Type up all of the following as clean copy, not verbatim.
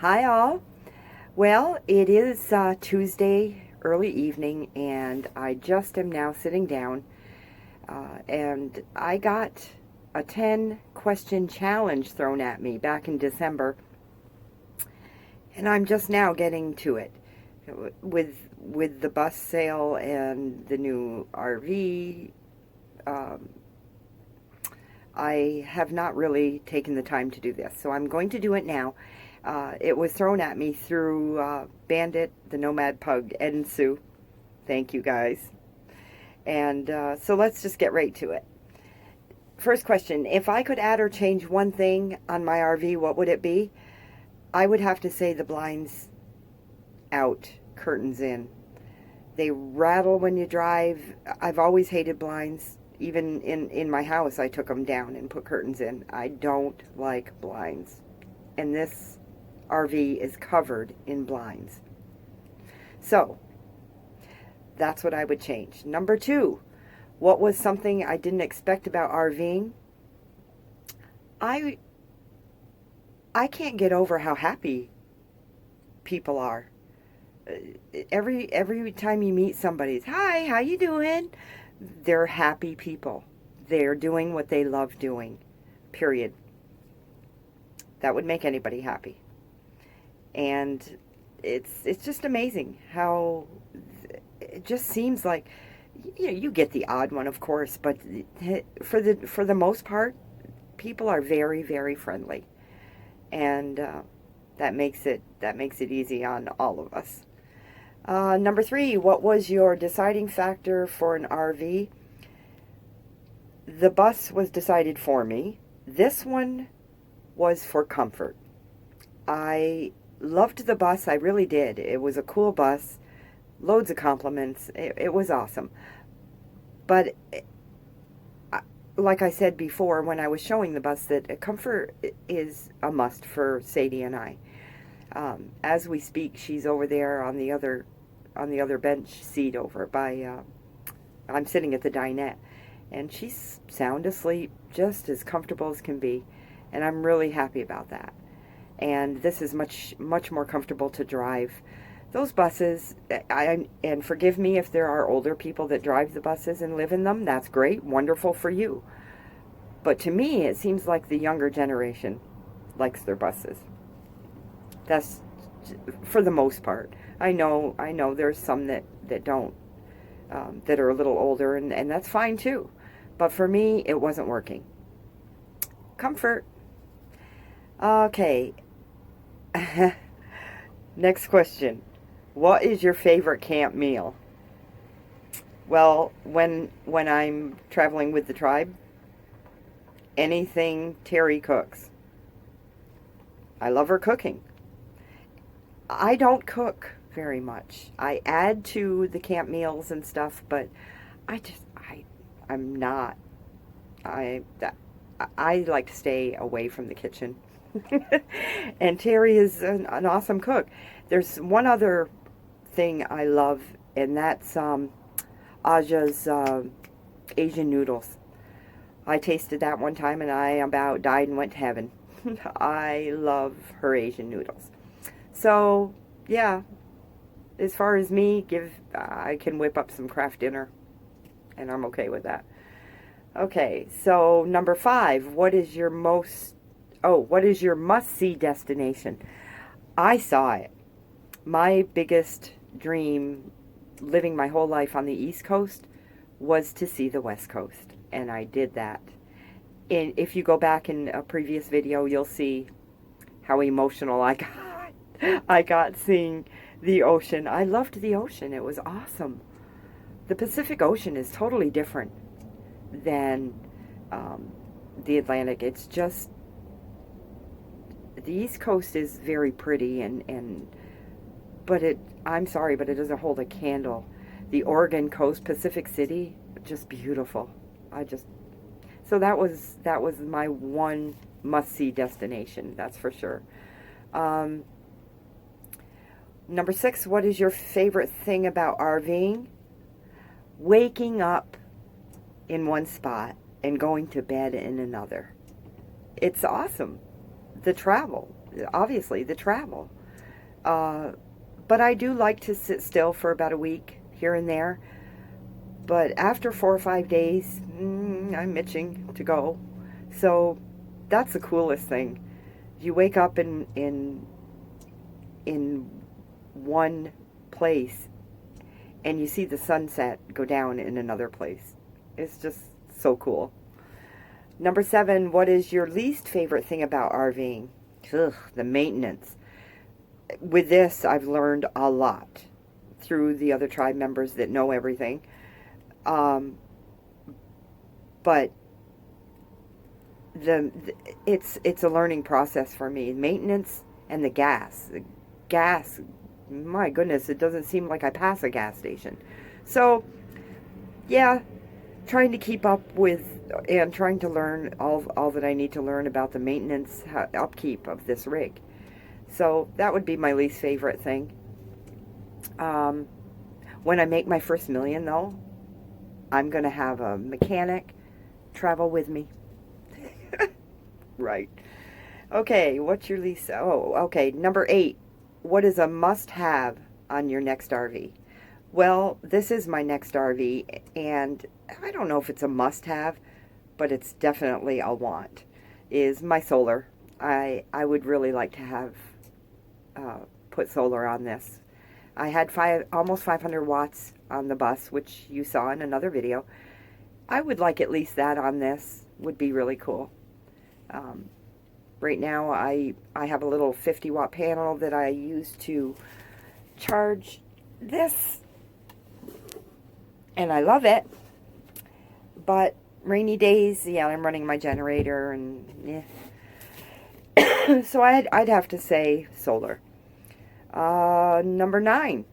Hi all. Well, it is Tuesday early evening, and I just am now sitting down, and I got a 10-question challenge thrown at me back in December, and I'm just now getting to it. With the bus sale and the new RV, um, I have not really taken the time to do this, so I'm going to do it now. It was thrown at me through Bandit, the Nomad Pug, Ed and Sue. Thank you guys. And so let's just get right to it. First question, if I could add or change one thing on my RV, what would it be? I would have to say the blinds out, curtains in. They rattle when you drive. I've always hated blinds. Even in my house, I took them down and put curtains in. I don't like blinds. And this RV is covered in blinds. So, that's what I would change. Number 2, what was something I didn't expect about RVing? I can't get over how happy people are. Every time you meet somebody, hi, how you doing? They're happy people. They're doing what they love doing. Period. That would make anybody happy. And it's just amazing how it just seems like, you get the odd one, of course, but for the most part, people are very, very friendly, and that makes it easy on all of us. Number 3, what was your deciding factor for an RV? The bus was decided for me. This one was for comfort. I loved the bus, I really did. It was a cool bus, loads of compliments. It was awesome. But like I said before when I was showing the bus, that comfort is a must for Sadie and I. As we speak, she's over there on the other bench seat over by. I'm sitting at the dinette, and she's sound asleep, just as comfortable as can be, and I'm really happy about that. And this is much more comfortable to drive. Those buses, and forgive me if there are older people that drive the buses and live in them. That's great, wonderful for you. But to me, it seems like the younger generation likes their buses. That's for the most part. I know there's some that don't, that are a little older, and that's fine too. But for me, it wasn't working. Comfort. Okay. Next question. What is your favorite camp meal? Well, when I'm traveling with the tribe, anything Terry cooks. I love her cooking. I don't cook very much. I add to the camp meals and stuff, but I'm not. I like to stay away from the kitchen. And Terry is an awesome cook. There's one other thing I love, and that's Aja's Asian noodles. I tasted that one time, and I about died and went to heaven. I love her Asian noodles. So, yeah, as far as me, I can whip up some craft dinner, and I'm okay with that. Okay, so number 5, what is your must-see destination? I saw it. My biggest dream, living my whole life on the East Coast, was to see the West Coast, and I did that. And if you go back in a previous video, you'll see how emotional I got. I got seeing the ocean. I loved the ocean. It was awesome. The Pacific Ocean is totally different than the Atlantic. It's just, the East Coast is very pretty, but I'm sorry, but it doesn't hold a candle. The Oregon coast, Pacific City, just beautiful. So that was my one must-see destination, that's for sure. Number 6, what is your favorite thing about RVing? Waking up in one spot and going to bed in another. It's awesome. The travel. obviously the travel. But I do like to sit still for about a week here and there. But after 4 or 5 days, I'm itching to go. So that's the coolest thing. You wake up in one place and you see the sunset go down in another place. It's just so cool. Number 7, what is your least favorite thing about RVing? Ugh, the maintenance. With this, I've learned a lot through the other tribe members that know everything. But it's a learning process for me. Maintenance and the gas. The gas, my goodness, it doesn't seem like I pass a gas station. So, yeah, trying to keep up with and trying to learn all that I need to learn about the maintenance, upkeep of this rig. So that would be my least favorite thing. When I make my first million, though, I'm going to have a mechanic travel with me. Right. Okay, what's your least... Oh, okay, number 8. What is a must-have on your next RV? Well, this is my next RV, and I don't know if it's a must-have, but it's definitely a want, is my solar. I would really like to have put solar on this. I had almost 500 watts on the bus, which you saw in another video. I would like at least that on this. Would be really cool. Right now I have a little 50 watt panel that I use to charge this, and I love it. But rainy days, yeah, I'm running my generator, and yeah. So I'd have to say solar. Number 9.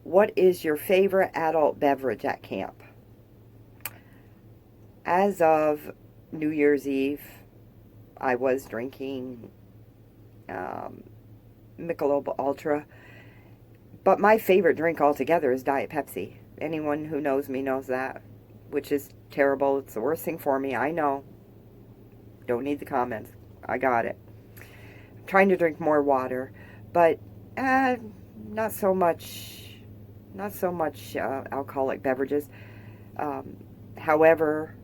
What is your favorite adult beverage at camp? As of New Year's Eve, I was drinking Michelob Ultra. But my favorite drink altogether is Diet Pepsi. Anyone who knows me knows that, which is terrible. It's the worst thing for me. I know. Don't need the comments. I got it. I'm trying to drink more water, but not so much alcoholic beverages. However,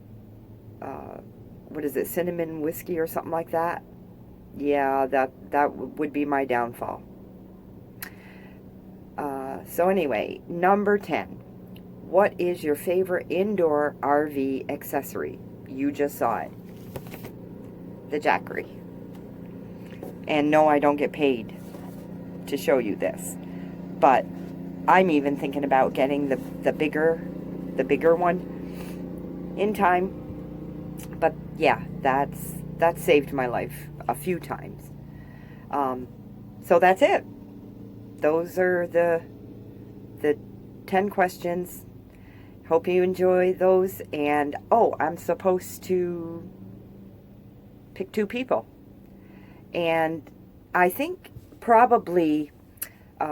what is it, cinnamon whiskey or something like that? Yeah, that would be my downfall. So anyway, number 10. What is your favorite indoor RV accessory? You just saw it. The Jackery. And no, I don't get paid to show you this. But I'm even thinking about getting the bigger one in time. But yeah, that's saved my life a few times. So that's it. Those are the 10 questions. Hope you enjoy those. And I'm supposed to pick 2 people. And I think probably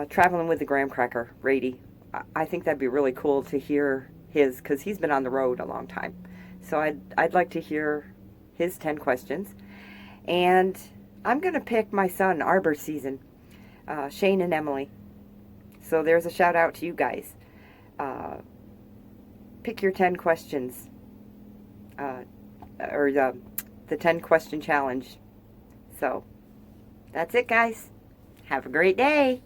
traveling with the Graham Cracker, Rady. I think that'd be really cool to hear his, because he's been on the road a long time. So I'd like to hear his 10 questions. And I'm going to pick my son, Arbor Season, Shane and Emily. So there's a shout out to you guys. Pick your 10 questions, or the 10 question challenge. So that's it, guys. Have a great day.